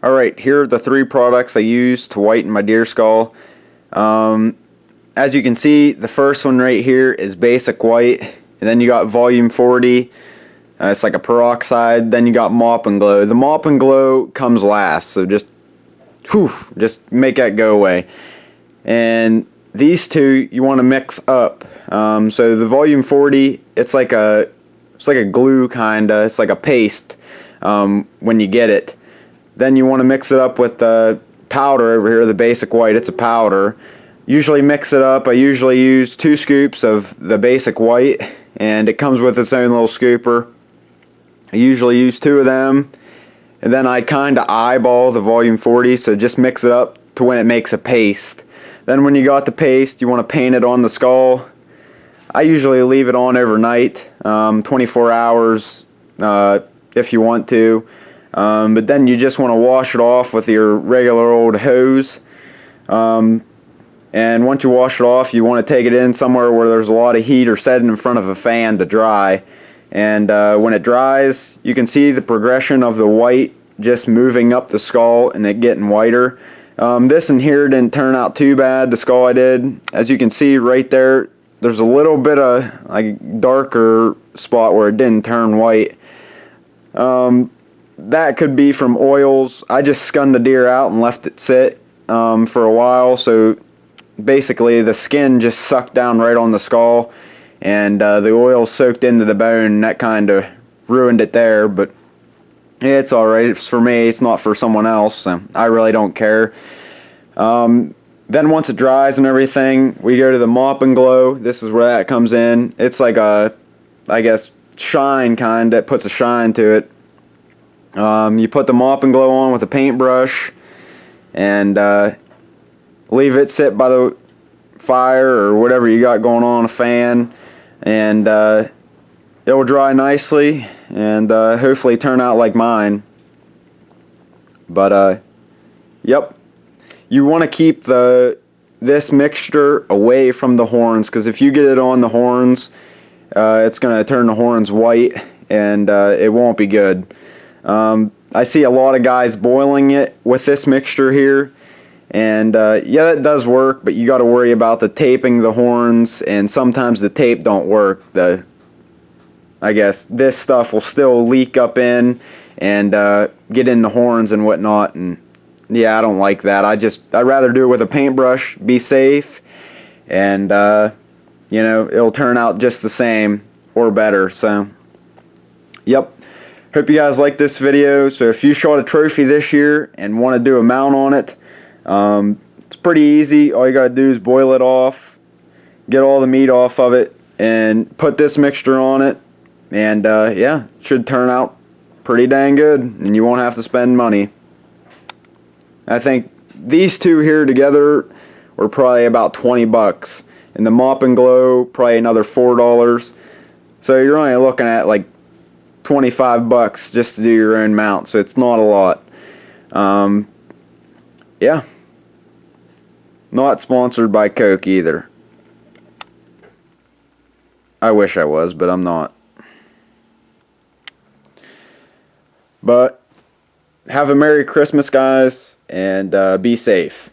Alright, here are the 3 products I use to whiten my deer skull. As you can see, the first one right here is basic white, and then you got volume 40. It's like a peroxide. Then you got Mop and Glow. The Mop and Glow comes last, so just make that go away. And these two you want to mix up. So the volume 40, it's like a glue kinda. It's like a paste when you get it. Then you want to mix it up with the powder over here, the basic white. It's a powder. Usually mix it up. I usually use 2 scoops of the basic white, and it comes with its own little scooper. I usually use 2 of them, and then I kind of eyeball the volume 40, so just mix it up to when it makes a paste. Then when you got the paste, you want to paint it on the skull. I usually leave it on overnight, 24 hours if you want to. But then you just want to wash it off with your regular old hose. And once you wash it off, you want to take it in somewhere where there's a lot of heat, or set it in front of a fan to dry. And when it dries, you can see the progression of the white just moving up the skull and it getting whiter. This in here didn't turn out too bad, the skull I did. As you can see right there, there's a little bit of like darker spot where it didn't turn white. That could be from oils. I just skunned the deer out and left it sit for a while, so basically the skin just sucked down right on the skull, and the oil soaked into the bone, and that kind of ruined it there. But it's alright. It's for me, it's not for someone else, so I really don't care. Then once it dries and everything, we go to the Mop and Glow. This is where that comes in. It's like a, I guess, shine kind. It puts a shine to it. You put the Mop and Glow on with a paintbrush, and leave it sit by the fire or whatever you got going on, a fan, and it will dry nicely and hopefully turn out like mine. But yep, you want to keep this mixture away from the horns, because if you get it on the horns, it's going to turn the horns white, and it won't be good. I see a lot of guys boiling it with this mixture here, and yeah, that does work, but you got to worry about the taping the horns, and sometimes the tape don't work. I guess this stuff will still leak up in and get in the horns and whatnot, and yeah, I don't like that. I'd rather do it with a paintbrush, be safe, and you know, it'll turn out just the same or better. So yep, hope you guys like this video. So if you shot a trophy this year and want to do a mount on it, it's pretty easy. All you gotta do is boil it off, get all the meat off of it, and put this mixture on it, and yeah, it should turn out pretty dang good, and you won't have to spend money. I think these two here together were probably about 20 bucks, and the Mop and Glow probably another $4. So you're only looking at like 25 bucks just to do your own mount, so it's not a lot. Yeah, not sponsored by Coke either. I wish I was, but I'm not. But have a Merry Christmas, guys, and be safe.